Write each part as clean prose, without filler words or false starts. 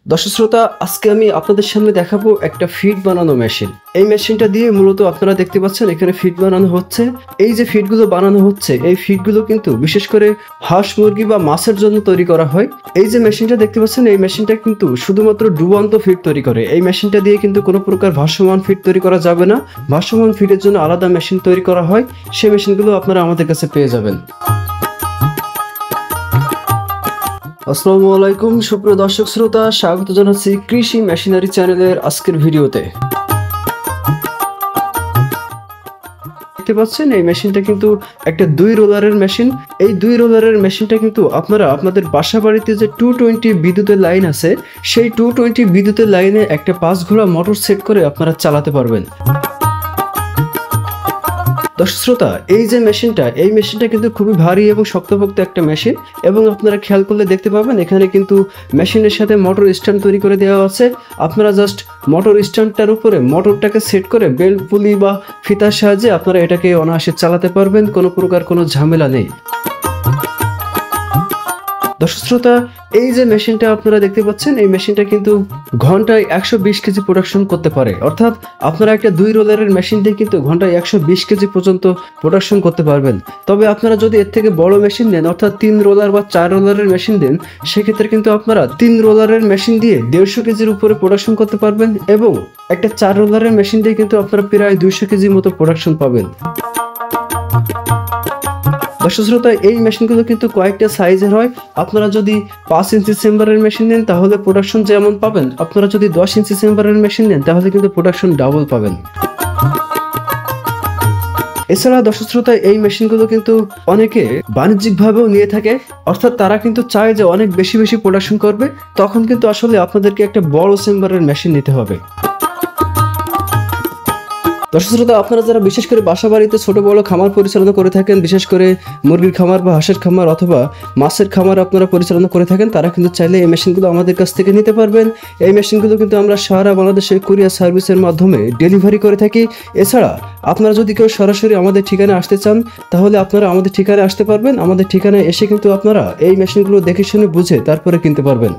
দর্শক শ্রোতা, আজকে আমি আপনাদের সামনে দেখাবো একটা ফিড বানানো মেশিন। এই মেশিনটা দিয়ে মূলত আপনারা দেখতে পাচ্ছেন এখানে ফিড বানানো হচ্ছে। এই যে ফিডগুলো বানানো হচ্ছে, এই ফিডগুলো কিন্তু বিশেষ করে হাঁস মুরগি বা মাছের জন্য তৈরি করা হয়। এই যে মেশিনটা দেখতে পাচ্ছেন, এই মেশিনটা কিন্তু শুধুমাত্র ডুবন্ত ফিড তৈরি করে। এই মেশিনটা দিয়ে কিন্তু কোনো প্রকার ভাসমান ফিড তৈরি করা যাবে না। ভাসমান ফিডের জন্য আলাদা মেশিন তৈরি করা হয়। সেই মেশিনগুলো আপনারা আমাদের কাছে পেয়ে যাবেন। আসসালামু আলাইকুম সুপ্রিয় দর্শক শ্রোতা, স্বাগত জানাচ্ছি কৃষি মেশিনারি চ্যানেলের আজকের ভিডিওতে। দেখতে পাচ্ছেন এই মেশিনটা কিন্তু একটা 2 রোলারের মেশিন। এই 2 রোলারের মেশিনটা কিন্তু আপনারা আপনাদের বাসা বাড়িতে যে 220 বিদ্যুতের লাইন আছে, সেই 220 বিদ্যুতের লাইনে একটা 5 ঘোড়া মোটর সেট করে আপনারা চালাতে পারবেন। দর্শক শ্রোতা, এই যে মেশিনটা, এই মেশিনটা কিন্তু খুবই ভারী এবং শক্তপোক্ত একটা মেশিন। এবং আপনারা খেয়াল করলে দেখতে পাবেন এখানে কিন্তু মেশিনের সাথে মোটর স্ট্যান্ড তৈরি করে দেওয়া আছে। আপনারা জাস্ট মোটর স্ট্যান্ডটার উপরে মোটরটাকে সেট করে বেল্ট পুলি বা ফিতার সাহায্যে আপনারা এটাকে অনায়াসে চালাতে পারবেন। কোনো প্রকার কোনো ঝামেলা নেই। দর্শক শ্রোতা, এই যে মেশিনটা আপনারা দেখতে পাচ্ছেন, এই মেশিনটা কিন্তু ঘন্টায় 120 কেজি প্রোডাকশন করতে পারে। অর্থাৎ আপনারা একটা 2 রোলারের মেশিন দিয়ে কিন্তু ঘন্টায় 120 কেজি পর্যন্ত প্রোডাকশন করতে পারবেন। তবে আপনারা যদি এর থেকে বড় মেশিন নেন, অর্থাৎ 3 রোলার বা 4 রোলারের মেশিন দেন, সেক্ষেত্রে কিন্তু আপনারা 3 রোলারের মেশিন দিয়ে 150 কেজির উপরে প্রোডাকশন করতে পারবেন। এবং একটা 4 রোলারের মেশিন দিয়ে কিন্তু আপনারা প্রায় 200 কেজির মতো প্রোডাকশন পাবেন। দর্শক শ্রোতা, এই মেশিনগুলো কিন্তু কয়েকটা সাইজের হয়। আপনারা যদি 5 ইঞ্চি চেম্বারের মেশিন নেন তাহলে প্রোডাকশন যেমন পাবেন, আপনারা যদি 10 ইঞ্চি চেম্বারের মেশিন নেন তাহলে কিন্তু প্রোডাকশন ডাবল পাবেন। এছাড়া দর্শক শ্রোতা, এই মেশিনগুলো কিন্তু অনেকে বাণিজ্যিকভাবেও নিয়ে থাকে। অর্থাৎ তারা কিন্তু চায় যে অনেক বেশি বেশি প্রোডাকশন করবে, তখন কিন্তু আসলে আপনাদেরকে একটা বড় চেম্বারের মেশিন নিতে হবে। দর্শক শ্রোতা, আপনারা যারা বিশেষ করে বাসা বাড়িতে ছোট বড় খামার পরিচালনা করে থাকেন, বিশেষ করে মুরগির খামার বা হাঁসের খামার অথবা মাছের খামার আপনারা পরিচালনা করে থাকেন, তারা কিন্তু চাইলে এই মেশিনগুলো আমাদের কাছ থেকে নিতে পারবেন। এই মেশিনগুলো কিন্তু আমরা সারা বাংলাদেশে কুরিয়ার সার্ভিসের মাধ্যমে ডেলিভারি করে থাকি। এছাড়া আপনারা যদি কেউ সরাসরি আমাদের ঠিকানায় আসতে চান, তাহলে আপনারা আমাদের ঠিকানায় আসতে পারবেন। আমাদের ঠিকানায় এসে কিন্তু আপনারা এই মেশিনগুলো দেখে শুনে বুঝে তারপরে কিনতে পারবেন।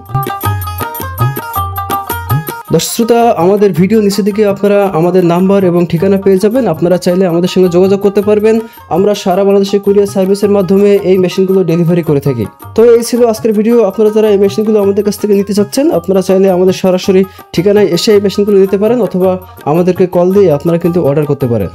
দর্শক শ্রোতা, আমাদের ভিডিও নিচে দিকে আপনারা আমাদের নাম্বার এবং ঠিকানা পেয়ে যাবেন। আপনারা চাইলে আমাদের সঙ্গে যোগাযোগ করতে পারবেন। আমরা সারা বাংলাদেশে কুরিয়ার সার্ভিসের মাধ্যমে এই মেশিনগুলো ডেলিভারি করে থাকি। তো এই ছিল আজকের ভিডিও। আপনারা যারা এই মেশিনগুলো আমাদের কাছ থেকে নিতে চাচ্ছেন, আপনারা চাইলে আমাদের সরাসরি ঠিকানায় এসে এই মেশিনগুলো নিতে পারেন, অথবা আমাদেরকে কল দিয়ে আপনারা কিন্তু অর্ডার করতে পারেন।